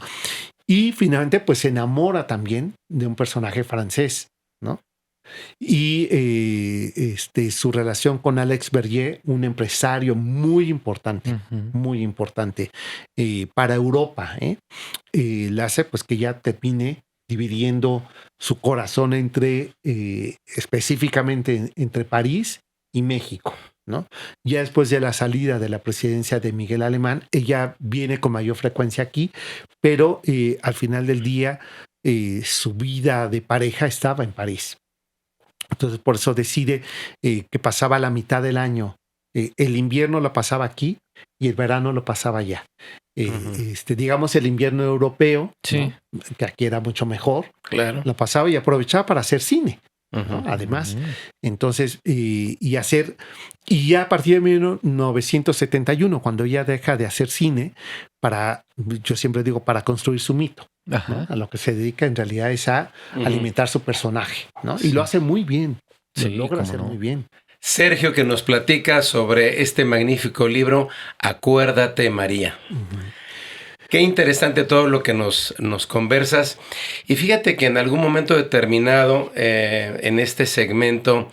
Y finalmente pues se enamora también de un personaje francés, ¿no? Y su relación con Alex Berger, un empresario muy importante para Europa, le hace pues que ya termine dividiendo su corazón específicamente entre París y México, ¿no? Ya después de la salida de la presidencia de Miguel Alemán, ella viene con mayor frecuencia aquí, pero al final del día su vida de pareja estaba en París. Entonces por eso decide que pasaba la mitad del año. El invierno lo pasaba aquí y el verano lo pasaba allá. Digamos el invierno europeo, sí, ¿no? Que aquí era mucho mejor, claro, lo pasaba y aprovechaba para hacer cine. ¿no? Además, entonces, y ya a partir de 1971, cuando ella deja de hacer cine, yo siempre digo, para construir su mito, ¿no? A lo que se dedica en realidad es a alimentar su personaje, ¿no? Y lo hace muy bien, lo logra hacer muy bien. Sergio, que nos platica sobre este magnífico libro, Acuérdate, María. Qué interesante todo lo que nos conversas. Y fíjate que en algún momento determinado, en este segmento,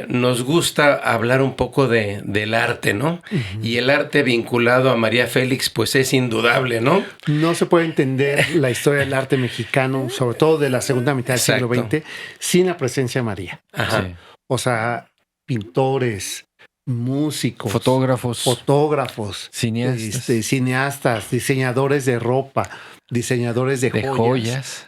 nos gusta hablar un poco del arte, ¿no? Y el arte vinculado a María Félix, pues es indudable, ¿no? No se puede entender la historia del arte mexicano, sobre todo de la segunda mitad del siglo XX, sin la presencia de María. Sí. O sea, pintores, músicos, fotógrafos, cineastas, diseñadores de ropa, diseñadores de joyas.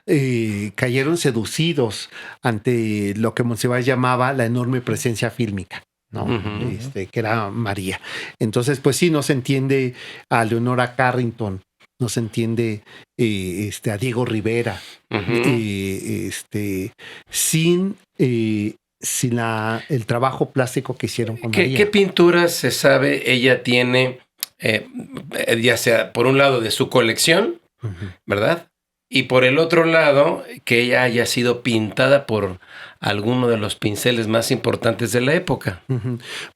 Cayeron seducidos ante lo que Monsiváis llamaba la enorme presencia fílmica, ¿no? Que era María. Entonces, pues sí, no se entiende a Leonora Carrington, no se entiende a Diego Rivera, sin el trabajo plástico que hicieron con María. ¿Qué pinturas se sabe ella tiene, ya sea por un lado de su colección, ¿verdad? Y por el otro lado, que ella haya sido pintada por alguno de los pinceles más importantes de la época.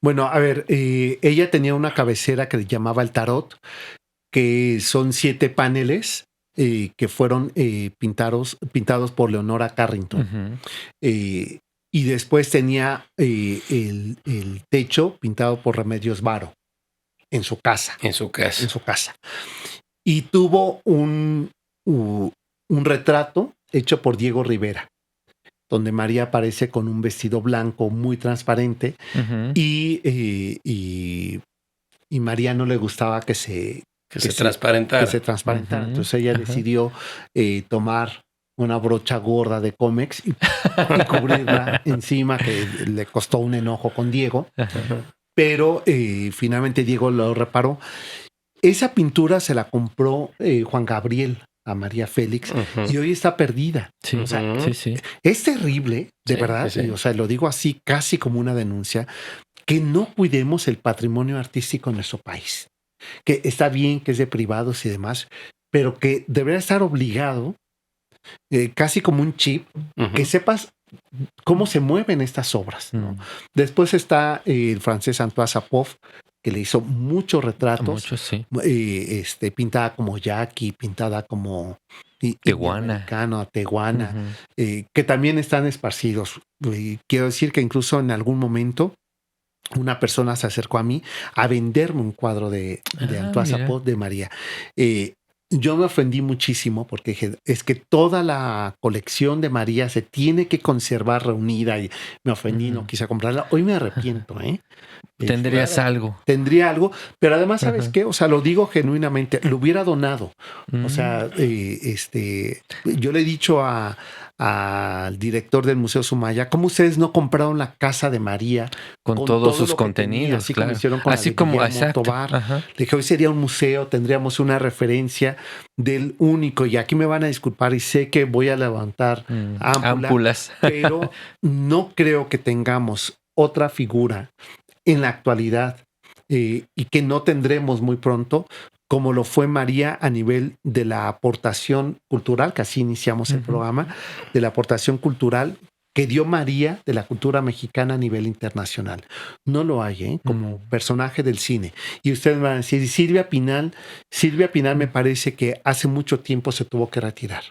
Bueno, a ver, ella tenía una cabecera que le llamaba el tarot, que son 7 paneles que fueron pintados por Leonora Carrington. Y después tenía el techo pintado por Remedios Varo en su casa. En su casa. Y tuvo un retrato hecho por Diego Rivera, donde María aparece con un vestido blanco muy transparente y María no le gustaba que se transparentara. Entonces ella decidió tomar una brocha gorda de Comex y cubrirla encima, que le costó un enojo con Diego, pero finalmente Diego lo reparó. Esa pintura se la compró Juan Gabriel a María Félix y hoy está perdida. Sí, o sea, sí. Es terrible, de verdad, sí. O sea, lo digo así casi como una denuncia, que no cuidemos el patrimonio artístico en nuestro país. Que está bien que es de privados y demás, pero que debería estar obligado, casi como un chip, que sepas cómo se mueven estas obras, ¿no? Después está el francés Antoine Sapov, que le hizo muchos retratos. Pintada como Jackie, pintada como Tehuana, que también están esparcidos. Quiero decir que incluso en algún momento una persona se acercó a mí a venderme un cuadro de Antoine Sapov de María. Yo me ofendí muchísimo porque dije, es que toda la colección de María se tiene que conservar reunida, y me ofendí, no quise comprarla. Hoy me arrepiento, Tendrías algo. Tendría algo, pero además, ¿sabes qué? O sea, lo digo genuinamente, lo hubiera donado. O sea, yo le he dicho a al director del Museo Sumaya, ¿cómo ustedes no compraron la casa de María con todos sus todo lo que contenidos? tenía, así claro. como hicieron con así la de como Guillermo exacto. Tovar? Ajá. Le dije, hoy sería un museo, tendríamos una referencia del único, y aquí me van a disculpar y sé que voy a levantar ámpulas, pero no creo que tengamos otra figura en la actualidad y que no tendremos muy pronto, como lo fue María a nivel de la aportación cultural, que así iniciamos el programa, de la aportación cultural que dio María de la cultura mexicana a nivel internacional. No lo hay, como personaje del cine. Y ustedes van a decir, Silvia Pinal me parece que hace mucho tiempo se tuvo que retirar.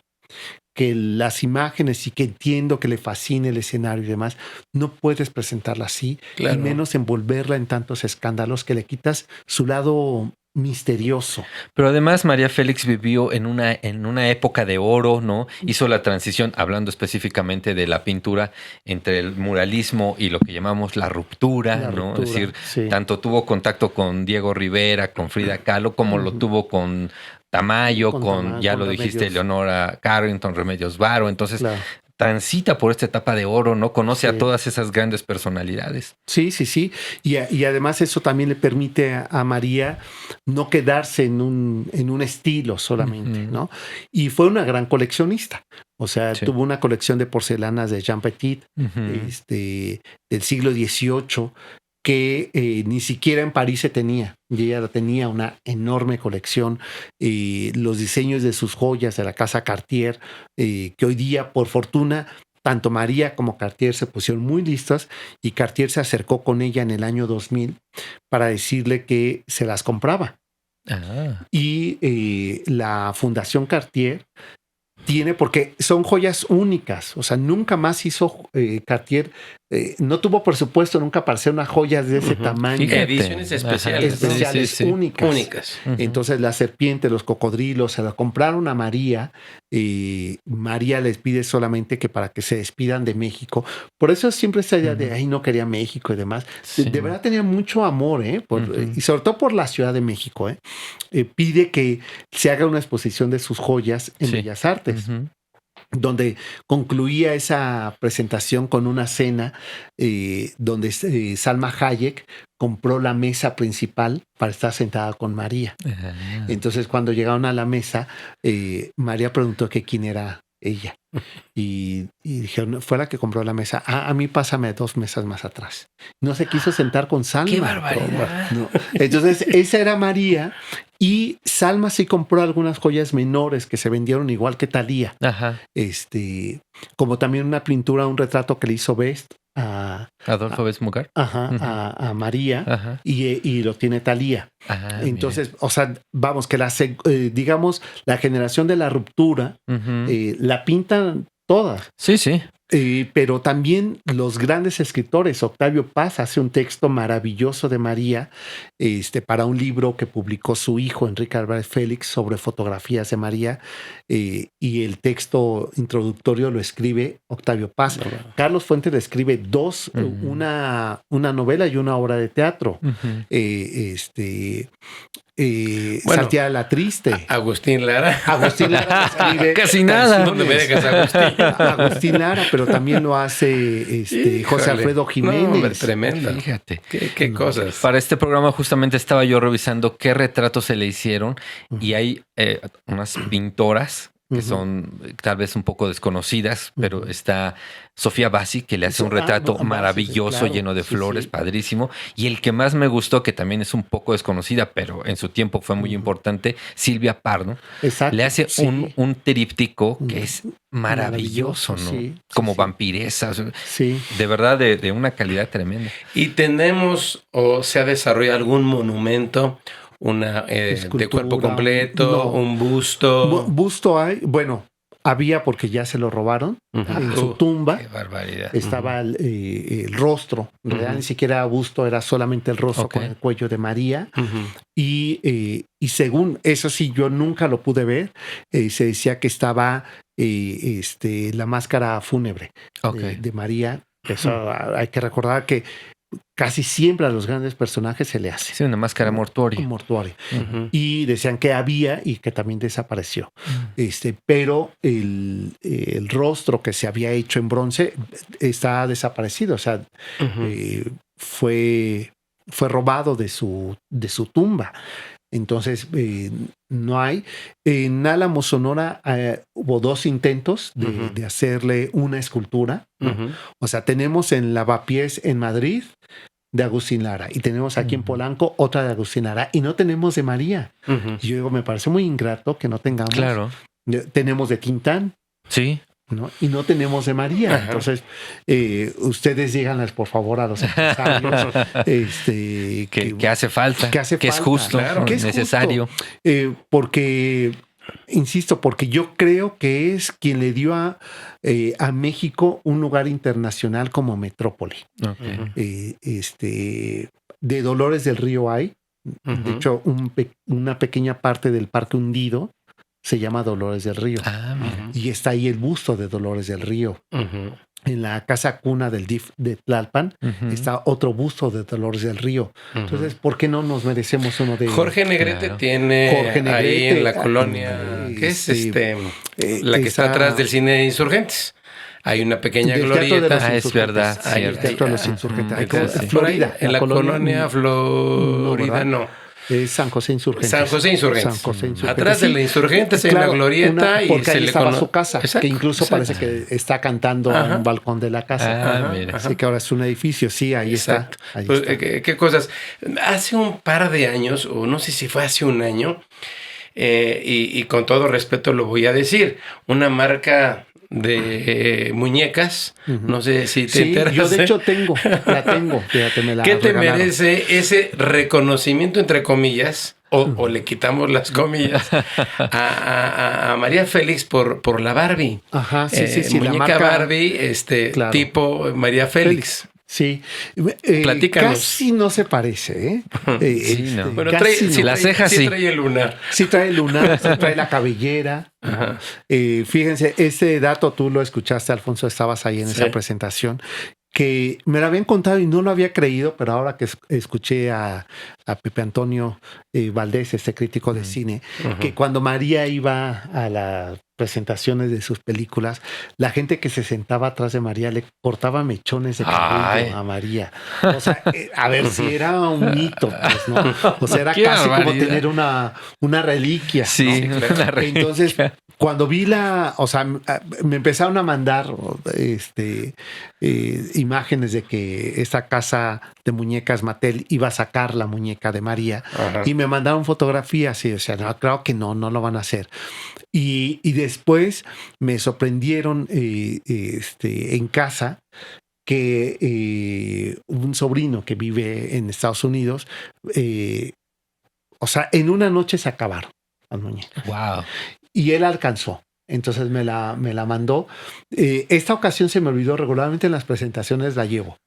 Que las imágenes, y que entiendo que le fascine el escenario y demás, no puedes presentarla así, claro, y menos envolverla en tantos escándalos que le quitas su lado misterioso. Pero además María Félix vivió en una época de oro, ¿no? Hizo la transición, hablando específicamente de la pintura, entre el muralismo y lo que llamamos la ruptura, ¿no? Es decir, tanto tuvo contacto con Diego Rivera, con Frida Kahlo, como lo tuvo con Tamayo, ya lo dijiste, Leonora Carrington, Remedios Varo. Entonces, transita por esta etapa de oro, ¿no? Conoce a todas esas grandes personalidades. Sí. Y además eso también le permite a María no quedarse en un estilo solamente, ¿no? Y fue una gran coleccionista. O sea, tuvo una colección de porcelanas de Jean Petit, del siglo XVIII, que ni siquiera en París se tenía. Y ella tenía una enorme colección. Los diseños de sus joyas de la casa Cartier, que hoy día, por fortuna, tanto María como Cartier se pusieron muy listas, y Cartier se acercó con ella en el año 2000 para decirle que se las compraba. Y la Fundación Cartier tiene, porque son joyas únicas, o sea, nunca más hizo Cartier, no tuvo presupuesto nunca para hacer unas joyas de ese tamaño. Ediciones especiales. Únicas. Entonces la serpiente, los cocodrilos, se la compraron a María, y María les pide solamente que para que se despidan de México. Por eso siempre esa idea de, no quería México y demás. De verdad tenía mucho amor, y sobre todo por la Ciudad de México. Pide que se haga una exposición de sus joyas en Bellas Artes. Donde concluía esa presentación con una cena donde Salma Hayek compró la mesa principal para estar sentada con María. Entonces, cuando llegaron a la mesa, María preguntó que quién era ella. Y dijeron, fue la que compró la mesa. A mí pásame 2 mesas más atrás. No se quiso sentar con Salma. ¡Qué barbaridad! No. Entonces, esa era María. Y Salma sí compró algunas joyas menores que se vendieron igual que Thalía. Como también una pintura, un retrato que le hizo Best a Adolfo Best Mugar. A María. Y lo tiene Thalía. Entonces, o sea, vamos, que digamos, la generación de la ruptura la pintan todas. Sí. Pero también los grandes escritores. Octavio Paz hace un texto maravilloso de María para un libro que publicó su hijo Enrique Álvarez Félix sobre fotografías de María, y el texto introductorio lo escribe Octavio Paz. Carlos Fuentes le escribe 2, una novela y una obra de teatro. Santiago la Triste. Agustín Lara escribe casi nada. ¿Dónde me dejas, Agustín? Agustín Lara, pero también lo hace José Alfredo Jiménez. No, tremendo. Fíjate. Qué cosas. Para este programa justamente estaba yo revisando qué retratos se le hicieron, y hay unas pintoras que son tal vez un poco desconocidas, pero está Sofía Bassi, que le hace un retrato maravilloso, claro, lleno de flores, padrísimo. Y el que más me gustó, que también es un poco desconocida, pero en su tiempo fue muy importante, Silvia Pardo. Exacto, le hace un tríptico que es maravilloso, ¿no? Como vampiresa. De verdad, de una calidad tremenda. Y tenemos, o se ha desarrollado algún monumento, de cuerpo completo, un busto. Busto hay, bueno, había, porque ya se lo robaron. En su tumba. Qué barbaridad. Estaba el rostro. En realidad ni siquiera busto, era solamente el rostro con el cuello de María. Y según, eso sí, yo nunca lo pude ver, se decía que estaba la máscara fúnebre de María. Eso hay que recordar que casi siempre a los grandes personajes se le hace. Sí, una máscara mortuoria. Mortuoria. Y decían que había y que también desapareció. Pero el rostro que se había hecho en bronce está desaparecido. O sea, fue robado de su tumba. Entonces, no hay. En Álamo, Sonora, hubo 2 intentos de hacerle una escultura. O sea, tenemos en Lavapiés, en Madrid, de Agustín Lara, y tenemos aquí en Polanco otra de Agustín Lara, y no tenemos de María. Y yo digo, me parece muy ingrato que no tengamos. Claro. Tenemos de Quintán. Sí. ¿No? Y no tenemos de María. Ajá. Entonces, ustedes díganles, por favor, a los empresarios que hace falta, que es justo, claro, que es necesario. Porque, insisto, porque yo creo que es quien le dio a México un lugar internacional como metrópoli. Okay. De Dolores del Río hay, de hecho, una pequeña parte del Parque Hundido se llama Dolores del Río. Y está ahí el busto de Dolores del Río. En la casa cuna del DIF de Tlalpan está otro busto de Dolores del Río. Entonces, ¿por qué no nos merecemos uno de Jorge Negrete tiene ahí en la colonia, ¿qué es la que está atrás del cine de Insurgentes? Hay una pequeña glorieta. Es verdad. El Teatro de los Insurgentes. Florida, en la colonia Florida, no. Es San José Insurgentes. San José Insurgentes. Atrás de la Insurgentes, en la glorieta. Porque ahí estaba su casa, que incluso parece que está cantando en un balcón de la casa. Mira. Así que ahora es un edificio, sí, ahí está. Ahí pues, está. ¿Qué cosas? Hace un par de años, o no sé si fue hace un año, y con todo respeto lo voy a decir, una marca de muñecas, no sé si te enteras. Yo de hecho la tengo, fíjate, me la ¿Qué te regalaron. merece ese reconocimiento entre comillas, o le quitamos las comillas, a María Félix por la Barbie? Ajá, sí, muñeca la marca Barbie, claro, tipo María Félix. Sí, platícanos. Casi no se parece, ¿eh? Sí, no. Bueno, las cejas sí. Trae el lunar. Sí trae el lunar, sí trae la cabellera. Fíjense, ese dato tú lo escuchaste, Alfonso, estabas ahí en esa presentación, que me lo habían contado y no lo había creído, pero ahora que escuché a Pepe Antonio Valdés, este crítico de cine, que cuando María iba a las presentaciones de sus películas, la gente que se sentaba atrás de María le cortaba mechones de cabello a María. O sea, a ver si era un mito, pues, ¿no? O sea, era casi como tener una reliquia. Sí, ¿no? una reliquia. Entonces, cuando vi me empezaron a mandar imágenes de que esta casa de muñecas Mattel iba a sacar la muñeca de María. Y me mandaron fotografías y decían, no, claro que no lo van a hacer. Y después me sorprendieron en casa que un sobrino que vive en Estados Unidos, en una noche se acabaron las muñecas. Wow. Y él alcanzó. Entonces me la mandó. Esta ocasión se me olvidó, regularmente en las presentaciones la llevo.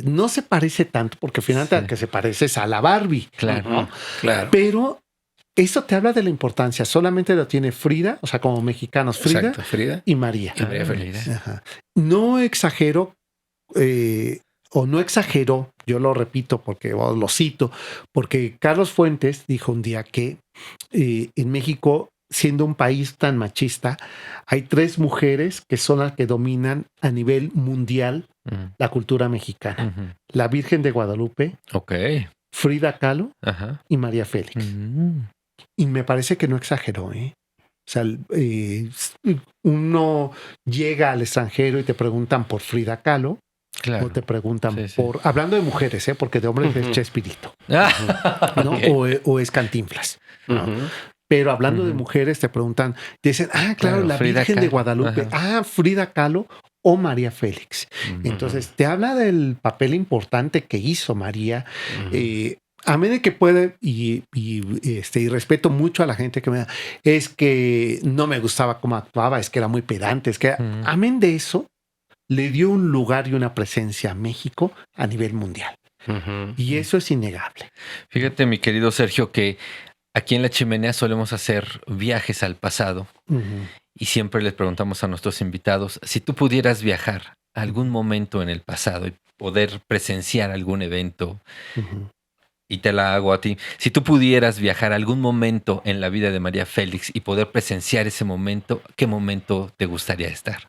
No se parece tanto, porque finalmente que se parece es a la Barbie. Claro, ¿no? Claro. Pero eso te habla de la importancia. Solamente lo tiene Frida, o sea, como mexicanos, Frida y María. Y María Félix. No exagero, o no exageró, yo lo repito porque lo cito, porque Carlos Fuentes dijo un día que en México, siendo un país tan machista, hay 3 mujeres que son las que dominan a nivel mundial la cultura mexicana. La Virgen de Guadalupe, Frida Kahlo y María Félix. Y me parece que no exageró, ¿eh? O sea, uno llega al extranjero y te preguntan por Frida Kahlo. Claro. O te preguntan por... Hablando de mujeres, porque de hombres es Chespirito. ¿no? O es Cantinflas. ¿no? Pero hablando de mujeres, te preguntan, dicen, claro, la Frida Virgen de Guadalupe, Frida Kahlo o María Félix. Entonces, te habla del papel importante que hizo María. A medida que puede, y respeto mucho a la gente que me da, es que no me gustaba cómo actuaba, es que era muy pedante, es que, amén de eso, le dio un lugar y una presencia a México a nivel mundial. Y eso es innegable. Fíjate, mi querido Sergio, que aquí en La Chimenea solemos hacer viajes al pasado y siempre les preguntamos a nuestros invitados, si tú pudieras viajar algún momento en el pasado y poder presenciar algún evento. Y te la hago a ti. Si tú pudieras viajar a algún momento en la vida de María Félix y poder presenciar ese momento, ¿qué momento te gustaría estar?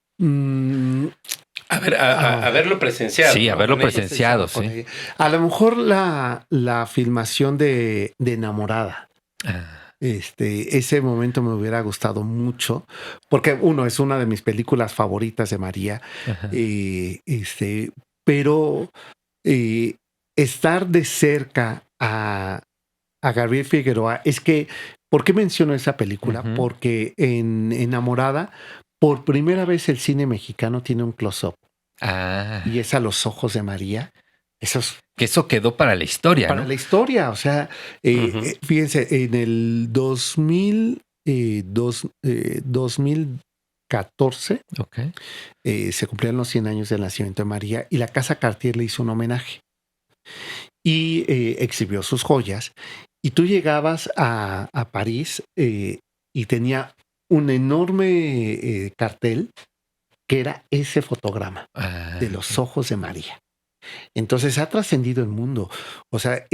Haberlo presenciado. Sí, ¿no? haberlo Con ella. presenciado, sí. A lo mejor la filmación de Enamorada. Ese momento me hubiera gustado mucho, porque uno, es una de mis películas favoritas de María. Pero estar de cerca a Gabriel Figueroa, es que, ¿por qué menciono esa película? Porque en Enamorada, por primera vez el cine mexicano tiene un close-up. Y es a los ojos de María. Que eso quedó para la historia, para ¿no? la historia. O sea, fíjense, en el 2014 se cumplieron los 100 años del nacimiento de María y la Casa Cartier le hizo un homenaje y exhibió sus joyas. Y tú llegabas a París y tenía un enorme cartel que era ese fotograma de los ojos de María. Entonces ha trascendido el mundo. O sea,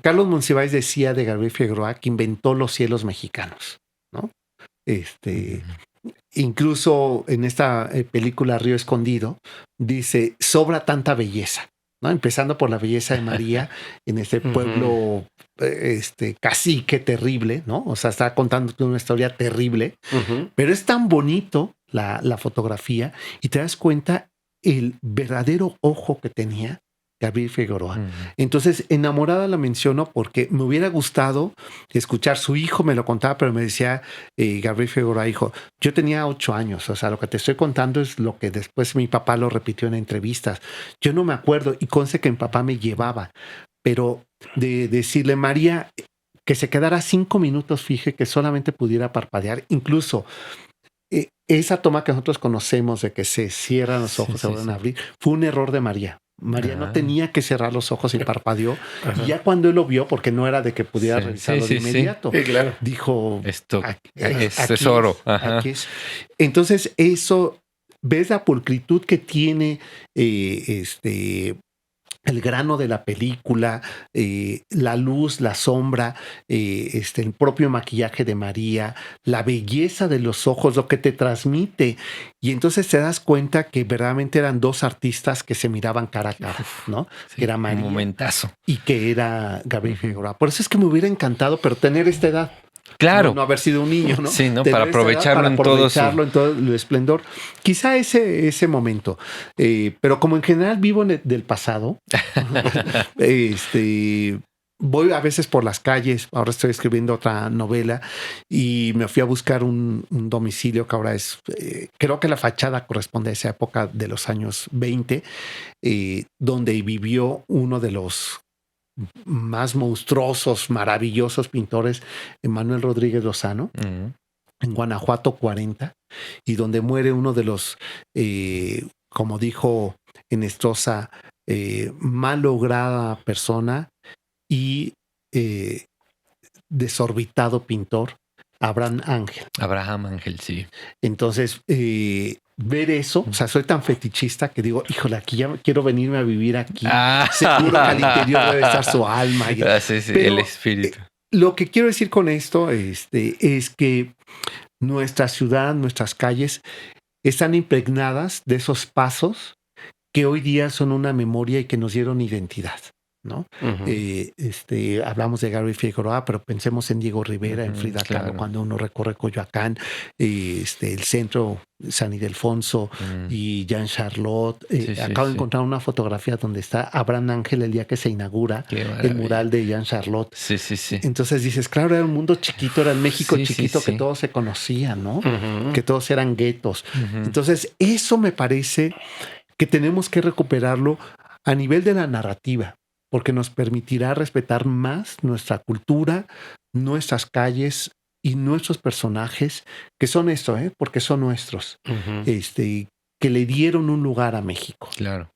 Carlos Monsiváis decía de Gabriel Figueroa que inventó los cielos mexicanos, ¿no? Incluso en esta película Río Escondido dice, sobra tanta belleza, ¿no? Empezando por la belleza de María en este pueblo cacique terrible, ¿no? O sea, está contando una historia terrible, pero es tan bonito la fotografía y te das cuenta el verdadero ojo que tenía Gabriel Figueroa. Entonces, Enamorada la menciono porque me hubiera gustado escuchar, su hijo me lo contaba, pero me decía Gabriel Figueroa, hijo, yo tenía 8 años, o sea, lo que te estoy contando es lo que después mi papá lo repitió en entrevistas. Yo no me acuerdo y conste que mi papá me llevaba, pero de decirle, María, que se quedara 5 minutos, fije, que solamente pudiera parpadear, incluso esa toma que nosotros conocemos de que se cierran los ojos, se vuelven a abrir, fue un error de María. María no tenía que cerrar los ojos y parpadeó. Y ya cuando él lo vio, porque no era de que pudiera revisarlo de inmediato, claro. dijo, esto es oro. Aquí es. Entonces eso, ves la pulcritud que tiene el grano de la película, la luz, la sombra, el propio maquillaje de María, la belleza de los ojos, lo que te transmite. Y entonces te das cuenta que verdaderamente eran dos artistas que se miraban cara a cara, ¿no? Sí, que era María un momentazo. y que era Gabriel Figueroa. Por eso es que me hubiera encantado, pero tener esta edad. Claro. No haber sido un niño, ¿no? Sí, ¿no? Tener Para aprovecharlo, edad, en todo el esplendor. Quizá ese momento. Pero como en general vivo del pasado, voy a veces por las calles. Ahora estoy escribiendo otra novela y me fui a buscar un domicilio que ahora es, creo que la fachada corresponde a esa época de los años 20, donde vivió uno de los más monstruosos, maravillosos pintores, Manuel Rodríguez Lozano, en Guanajuato 40, y donde muere uno de los, como dijo Enestrosa, mal lograda persona y desorbitado pintor, Abraham Ángel. Abraham Ángel, sí. Entonces, ver eso, o sea, soy tan fetichista que digo, híjole, aquí ya quiero venirme a vivir aquí. Seguro que al interior debe estar su alma. Sí, pero, el espíritu. Lo que quiero decir con esto es que nuestra ciudad, nuestras calles están impregnadas de esos pasos que hoy día son una memoria y que nos dieron identidad, ¿no? Hablamos de Gabriel Figueroa, pero pensemos en Diego Rivera, en Frida Kahlo, cuando uno recorre Coyoacán, el centro San Ildefonso y Jean Charlotte. Acabo de encontrar una fotografía donde está Abraham Ángel el día que se inaugura el mural de Jean Charlotte. Sí. Entonces dices, claro, era un mundo chiquito, era el México chiquito que todos se conocían, ¿no? Que todos eran guetos. Entonces, eso me parece que tenemos que recuperarlo a nivel de la narrativa, porque nos permitirá respetar más nuestra cultura, nuestras calles y nuestros personajes, que son esto, porque son nuestros, que le dieron un lugar a México. Claro.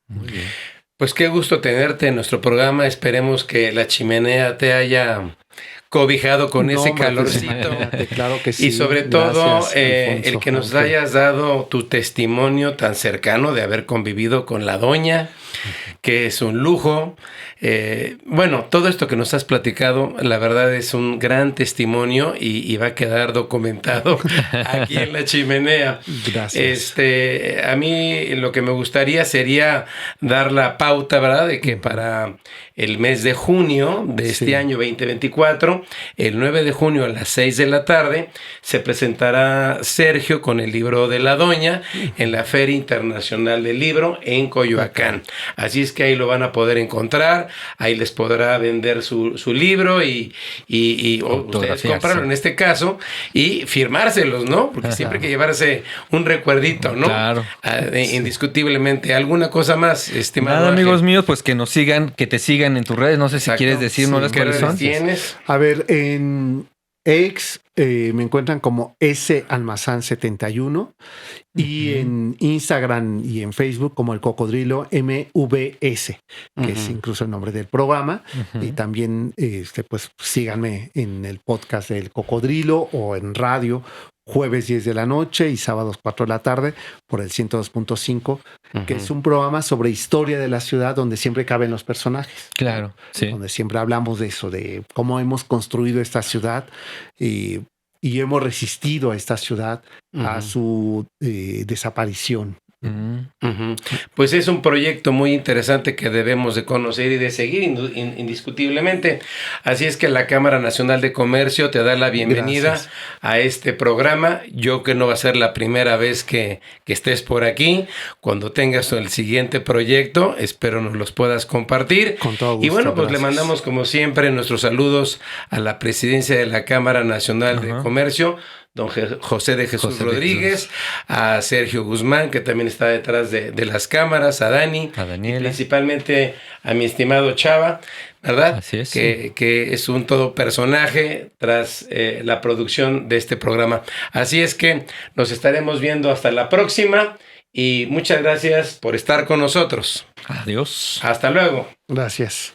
Muy bien. Pues qué gusto tenerte en nuestro programa. Esperemos que La Chimenea te haya cobijado con ese hombre, calorcito. Claro que sí. Y sobre todo, Gracias, Alfonso. el que nos hayas dado tu testimonio tan cercano de haber convivido con la doña, que es un lujo. Bueno, todo esto que nos has platicado, la verdad es un gran testimonio y va a quedar documentado aquí en La Chimenea. Gracias. A mí lo que me gustaría sería dar la pauta, ¿verdad?, de que para el mes de junio de este año 2024, el 9 de junio a las 6 de la tarde, se presentará Sergio con el libro de la doña en la Feria Internacional del Libro en Coyoacán. Así es que ahí lo van a poder encontrar, ahí les podrá vender su libro y ustedes comprarlo en este caso y firmárselos, ¿no? Porque siempre hay que llevarse un recuerdito, ¿no? Claro. Indiscutiblemente. ¿Alguna cosa más, estimado Nada, Ángel? amigos míos, pues que nos sigan, que te sigan en tus redes. No sé si quieres decirnos las cuáles son. ¿Tienes? A ver, en X me encuentran como S Almazán 71 y en Instagram y en Facebook como el Cocodrilo MVS, que es incluso el nombre del programa. Y también pues síganme en el podcast del Cocodrilo o en radio jueves 10 de la noche y sábados 4 de la tarde por el 102.5, que es un programa sobre historia de la ciudad donde siempre caben los personajes. Claro, sí. Donde siempre hablamos de eso, de cómo hemos construido esta ciudad y hemos resistido a esta ciudad a su desaparición. Pues es un proyecto muy interesante que debemos de conocer y de seguir indiscutiblemente. Así es que la Cámara Nacional de Comercio te da la bienvenida a este programa. Yo que no va a ser la primera vez que estés por aquí. Cuando tengas el siguiente proyecto, espero nos los puedas compartir. Con todo gusto, y bueno, pues gracias. le mandamos como siempre nuestros saludos a la presidencia de la Cámara Nacional de Comercio, don José de Jesús Rodríguez, a Sergio Guzmán, que también está detrás de las cámaras, a Dani, a Daniela, y principalmente a mi estimado Chava, ¿verdad? Así es. Que es un todo personaje tras la producción de este programa. Así es que nos estaremos viendo hasta la próxima y muchas gracias por estar con nosotros. Adiós. Hasta luego. Gracias.